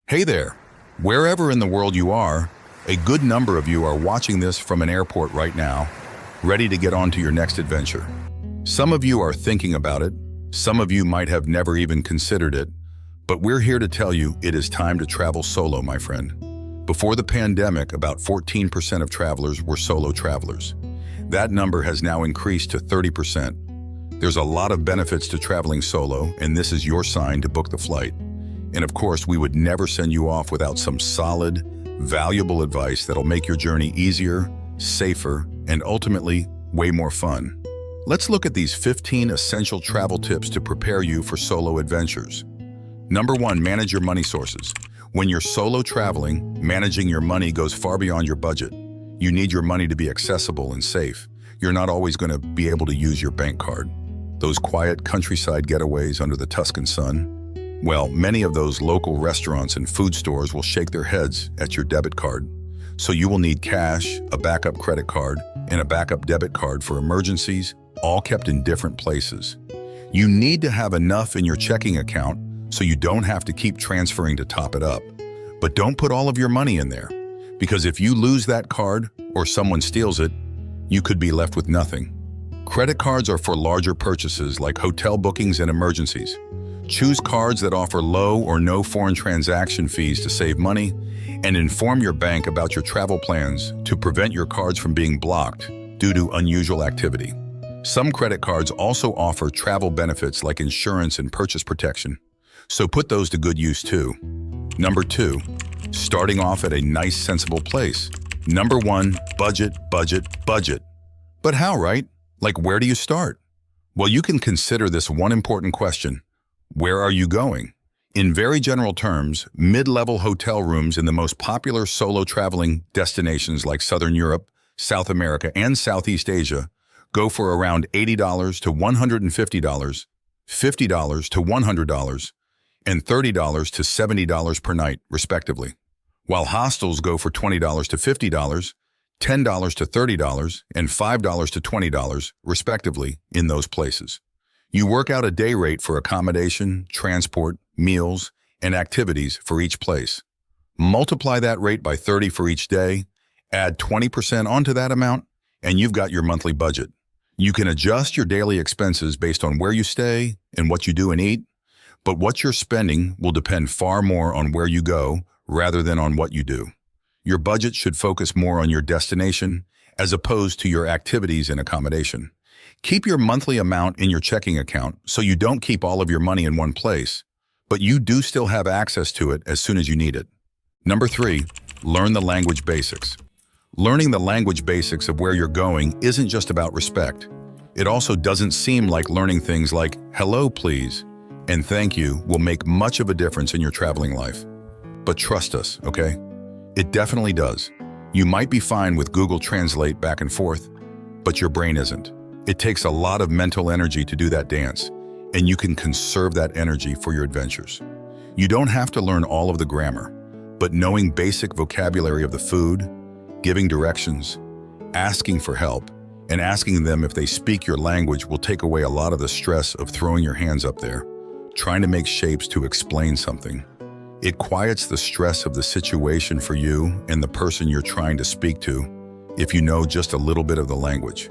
Hey there! Wherever in the world you are, a good number of you are watching this from an airport right now, ready to get on to your next adventure. Some of you are thinking about it, some of you might have never even considered it, but we're here to tell you it is time to travel solo, my friend. Before the pandemic, about 14% of travelers were solo travelers. That number has now increased to 30%. There's a lot of benefits to traveling solo, and this is your sign to book the flight. And of course, we would never send you off without some solid, valuable advice that'll make your journey easier, safer, and ultimately, way more fun. Let's look at these 15 essential travel tips to prepare you for solo adventures. Number 1, manage your money sources. When you're solo traveling, managing your money goes far beyond your budget. You need your money to be accessible and safe. You're not always going to be able to use your bank card. Those quiet countryside getaways under the Tuscan sun, well, many of those local restaurants and food stores will shake their heads at your debit card. So you will need cash, a backup credit card, and a backup debit card for emergencies, all kept in different places. You need to have enough in your checking account so you don't have to keep transferring to top it up. But don't put all of your money in there, because if you lose that card or someone steals it, you could be left with nothing. Credit cards are for larger purchases like hotel bookings and emergencies. Choose cards that offer low or no foreign transaction fees to save money, and inform your bank about your travel plans to prevent your cards from being blocked due to unusual activity. Some credit cards also offer travel benefits like insurance and purchase protection, so put those to good use too. Number 2, starting off at a nice, sensible place. Number 1, budget, budget, budget. But how, right? Like, where do you start? Well, you can consider this one important question. Where are you going? In very general terms, mid-level hotel rooms in the most popular solo traveling destinations like Southern Europe, South America, and Southeast Asia go for around $80 to $150, $50 to $100, and $30 to $70 per night, respectively. While hostels go for $20 to $50, $10 to $30, and $5 to $20, respectively, in those places. You work out a day rate for accommodation, transport, meals, and activities for each place. Multiply that rate by 30 for each day, add 20% onto that amount, and you've got your monthly budget. You can adjust your daily expenses based on where you stay and what you do and eat, but what you're spending will depend far more on where you go rather than on what you do. Your budget should focus more on your destination as opposed to your activities and accommodation. Keep your monthly amount in your checking account so you don't keep all of your money in one place, but you do still have access to it as soon as you need it. Number 3, learn the language basics. Learning the language basics of where you're going isn't just about respect. It also doesn't seem like learning things like hello, please, and thank you will make much of a difference in your traveling life. But trust us, okay? It definitely does. You might be fine with Google Translate back and forth, but your brain isn't. It takes a lot of mental energy to do that dance, and you can conserve that energy for your adventures. You don't have to learn all of the grammar, but knowing basic vocabulary of the food, giving directions, asking for help, and asking them if they speak your language will take away a lot of the stress of throwing your hands up there, trying to make shapes to explain something. It quiets the stress of the situation for you and the person you're trying to speak to if you know just a little bit of the language.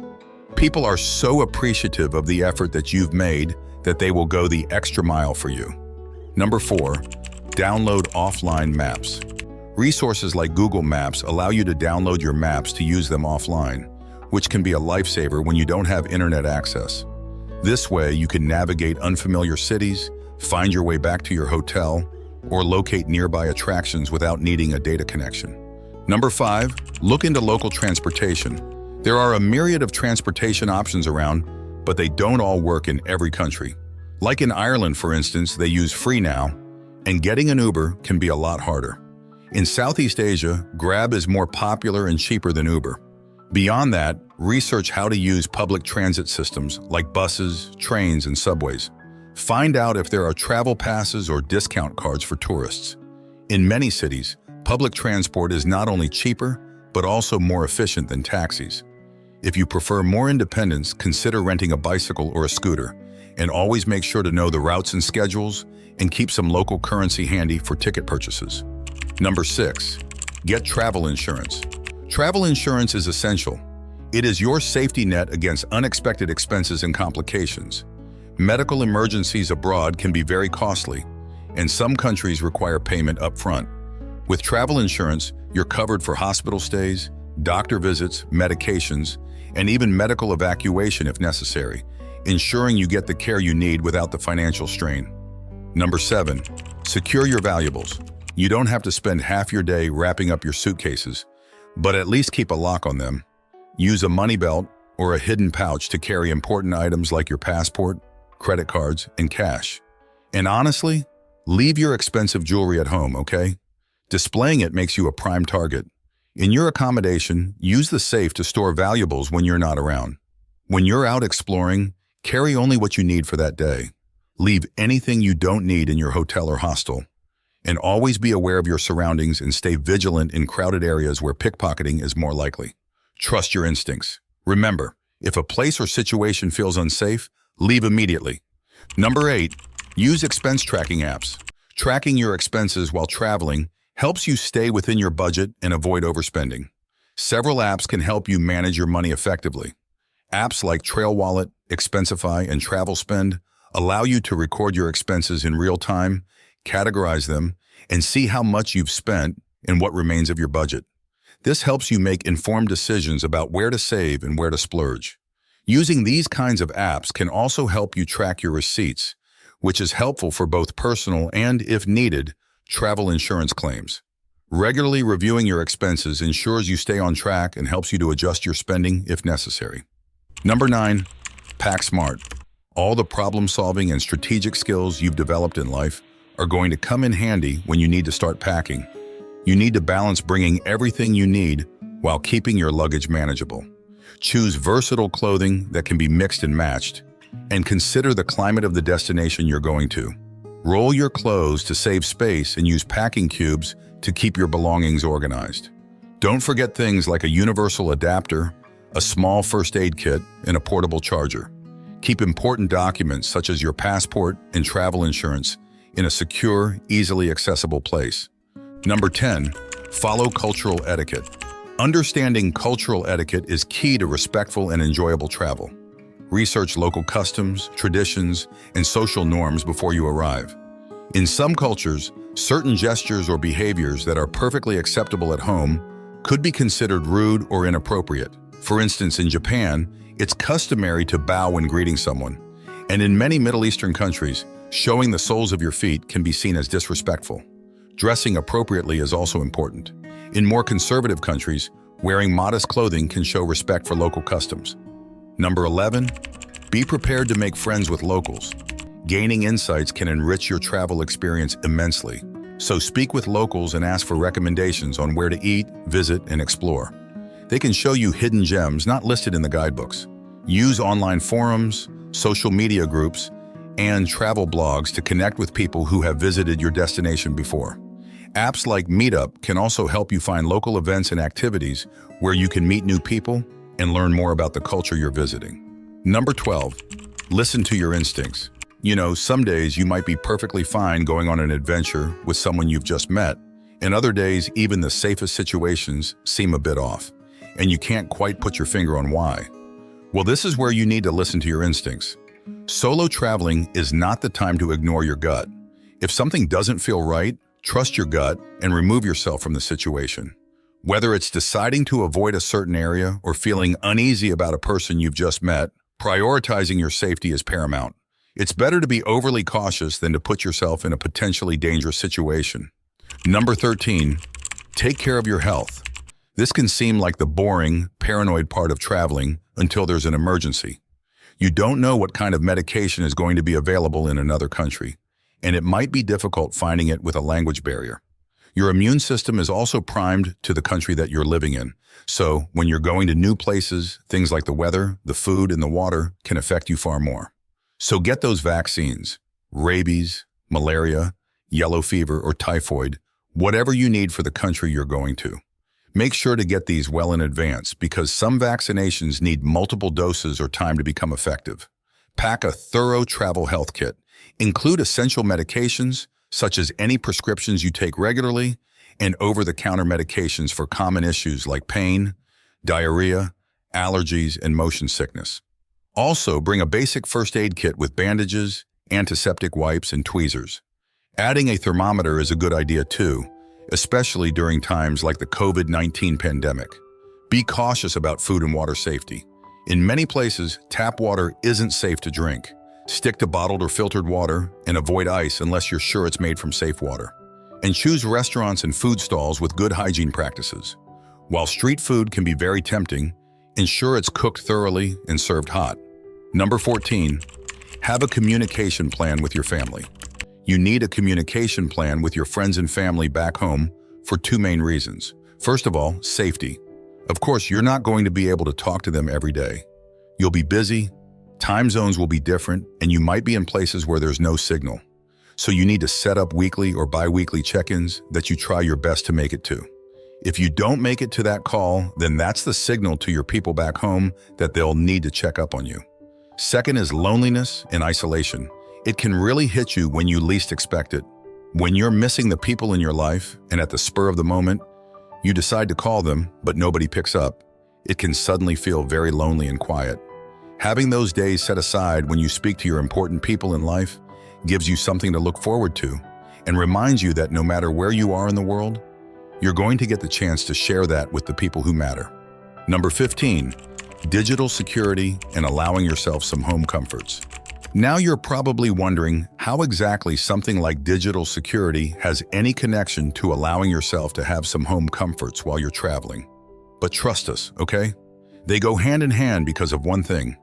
People are so appreciative of the effort that you've made that they will go the extra mile for you. Number 4, download offline maps. Resources like Google Maps allow you to download your maps to use them offline, which can be a lifesaver when you don't have internet access. This way, you can navigate unfamiliar cities, find your way back to your hotel, or locate nearby attractions without needing a data connection. Number 5, look into local transportation. There are a myriad of transportation options around, but they don't all work in every country. Like in Ireland, for instance, they use FreeNow, and getting an Uber can be a lot harder. In Southeast Asia, Grab is more popular and cheaper than Uber. Beyond that, research how to use public transit systems like buses, trains, and subways. Find out if there are travel passes or discount cards for tourists. In many cities, public transport is not only cheaper, but also more efficient than taxis. If you prefer more independence, consider renting a bicycle or a scooter. And always make sure to know the routes and schedules and keep some local currency handy for ticket purchases. Number 6, get travel insurance. Travel insurance is essential. It is your safety net against unexpected expenses and complications. Medical emergencies abroad can be very costly, and some countries require payment up front. With travel insurance, you're covered for hospital stays, doctor visits, medications, and even medical evacuation if necessary, ensuring you get the care you need without the financial strain. Number 7, secure your valuables. You don't have to spend half your day wrapping up your suitcases, but at least keep a lock on them. Use a money belt or a hidden pouch to carry important items like your passport, credit cards, and cash. And honestly, leave your expensive jewelry at home, okay? Displaying it makes you a prime target. In your accommodation, use the safe to store valuables when you're not around. When you're out exploring, carry only what you need for that day. Leave anything you don't need in your hotel or hostel. And always be aware of your surroundings and stay vigilant in crowded areas where pickpocketing is more likely. Trust your instincts. Remember, if a place or situation feels unsafe, leave immediately. Number 8, use expense tracking apps. Tracking your expenses while traveling helps you stay within your budget and avoid overspending. Several apps can help you manage your money effectively. Apps like Trail Wallet, Expensify, and Travel Spend allow you to record your expenses in real time, categorize them, and see how much you've spent and what remains of your budget. This helps you make informed decisions about where to save and where to splurge. Using these kinds of apps can also help you track your receipts, which is helpful for both personal and, if needed, travel insurance claims. Regularly reviewing your expenses ensures you stay on track and helps you to adjust your spending if necessary. Number 9, pack smart. All the problem-solving and strategic skills you've developed in life are going to come in handy when you need to start packing. You need to balance bringing everything you need while keeping your luggage manageable. Choose versatile clothing that can be mixed and matched, and consider the climate of the destination you're going to. Roll your clothes to save space and use packing cubes to keep your belongings organized. Don't forget things like a universal adapter, a small first aid kit, and a portable charger. Keep important documents such as your passport and travel insurance in a secure, easily accessible place. Number 10, follow cultural etiquette. Understanding cultural etiquette is key to respectful and enjoyable travel. Research local customs, traditions, and social norms before you arrive. In some cultures, certain gestures or behaviors that are perfectly acceptable at home could be considered rude or inappropriate. For instance, in Japan, it's customary to bow when greeting someone, and in many Middle Eastern countries, showing the soles of your feet can be seen as disrespectful. Dressing appropriately is also important. In more conservative countries, wearing modest clothing can show respect for local customs. Number 11, be prepared to make friends with locals. Gaining insights can enrich your travel experience immensely. So speak with locals and ask for recommendations on where to eat, visit, and explore. They can show you hidden gems not listed in the guidebooks. Use online forums, social media groups, and travel blogs to connect with people who have visited your destination before. Apps like Meetup can also help you find local events and activities where you can meet new people and learn more about the culture you're visiting. Number 12, listen to your instincts. You know, some days you might be perfectly fine going on an adventure with someone you've just met, and other days even the safest situations seem a bit off, and you can't quite put your finger on why. Well, this is where you need to listen to your instincts. Solo traveling is not the time to ignore your gut. If something doesn't feel right, trust your gut and remove yourself from the situation. Whether it's deciding to avoid a certain area or feeling uneasy about a person you've just met, prioritizing your safety is paramount. It's better to be overly cautious than to put yourself in a potentially dangerous situation. Number 13, take care of your health. This can seem like the boring, paranoid part of traveling until there's an emergency. You don't know what kind of medication is going to be available in another country, and it might be difficult finding it with a language barrier. Your immune system is also primed to the country that you're living in, so when you're going to new places, things like the weather, the food, and the water can affect you far more. So get those vaccines, rabies, malaria, yellow fever, or typhoid, whatever you need for the country you're going to. Make sure to get these well in advance because some vaccinations need multiple doses or time to become effective. Pack a thorough travel health kit. Include essential medications, such as any prescriptions you take regularly, and over-the-counter medications for common issues like pain, diarrhea, allergies, and motion sickness. Also, bring a basic first aid kit with bandages, antiseptic wipes, and tweezers. Adding a thermometer is a good idea too, especially during times like the COVID-19 pandemic. Be cautious about food and water safety. In many places, tap water isn't safe to drink. Stick to bottled or filtered water and avoid ice unless you're sure it's made from safe water. And choose restaurants and food stalls with good hygiene practices. While street food can be very tempting, ensure it's cooked thoroughly and served hot. Number 14, have a communication plan with your family. You need a communication plan with your friends and family back home for two main reasons. First of all, safety. Of course, you're not going to be able to talk to them every day. You'll be busy, time zones will be different, and you might be in places where there's no signal. So you need to set up weekly or bi-weekly check-ins that you try your best to make it to. If you don't make it to that call, then that's the signal to your people back home that they'll need to check up on you. Second is loneliness and isolation. It can really hit you when you least expect it. When you're missing the people in your life and at the spur of the moment, you decide to call them, but nobody picks up. It can suddenly feel very lonely and quiet. Having those days set aside when you speak to your important people in life gives you something to look forward to and reminds you that no matter where you are in the world, you're going to get the chance to share that with the people who matter. Number 15, digital security and allowing yourself some home comforts. Now you're probably wondering how exactly something like digital security has any connection to allowing yourself to have some home comforts while you're traveling. But trust us, okay? They go hand in hand because of one thing: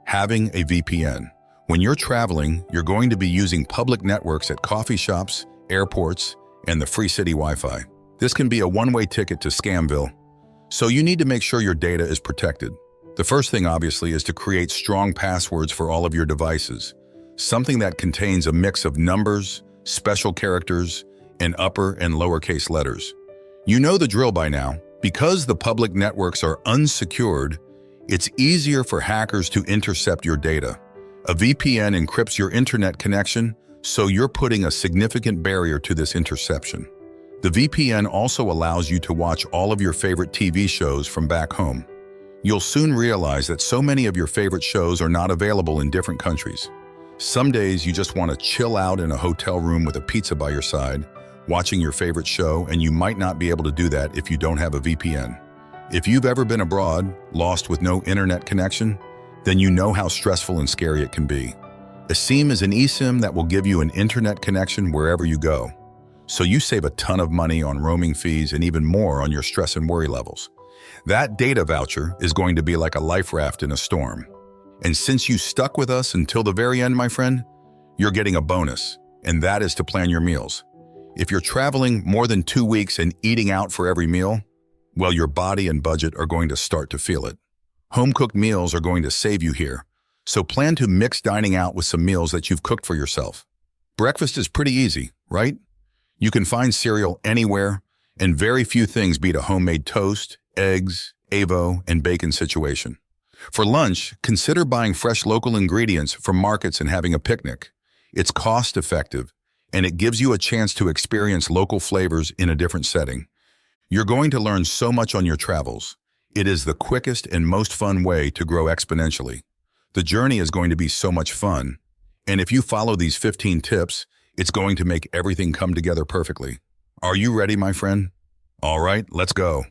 having a VPN. When you're traveling, you're going to be using public networks at coffee shops, airports, and the free city Wi-Fi. This can be a one-way ticket to Scamville, so you need to make sure your data is protected. The first thing, obviously, is to create strong passwords for all of your devices, something that contains a mix of numbers, special characters, and upper and lowercase letters. You know the drill by now. Because the public networks are unsecured, it's easier for hackers to intercept your data. A VPN encrypts your internet connection, so you're putting a significant barrier to this interception. The VPN also allows you to watch all of your favorite TV shows from back home. You'll soon realize that so many of your favorite shows are not available in different countries. Some days you just want to chill out in a hotel room with a pizza by your side, watching your favorite show, and you might not be able to do that if you don't have a VPN. If you've ever been abroad, lost with no internet connection, then you know how stressful and scary it can be. A SIM is an eSIM that will give you an internet connection wherever you go. So you save a ton of money on roaming fees and even more on your stress and worry levels. That data voucher is going to be like a life raft in a storm. And since you stuck with us until the very end, my friend, you're getting a bonus, and that is to plan your meals. If you're traveling more than 2 weeks and eating out for every meal, well, your body and budget are going to start to feel it. Home-cooked meals are going to save you here, so plan to mix dining out with some meals that you've cooked for yourself. Breakfast is pretty easy, right? You can find cereal anywhere, and very few things beat a homemade toast, eggs, avo, and bacon situation. For lunch, consider buying fresh local ingredients from markets and having a picnic. It's cost-effective, and it gives you a chance to experience local flavors in a different setting. You're going to learn so much on your travels. It is the quickest and most fun way to grow exponentially. The journey is going to be so much fun, and if you follow these 15 tips, it's going to make everything come together perfectly. Are you ready, my friend? All right, let's go.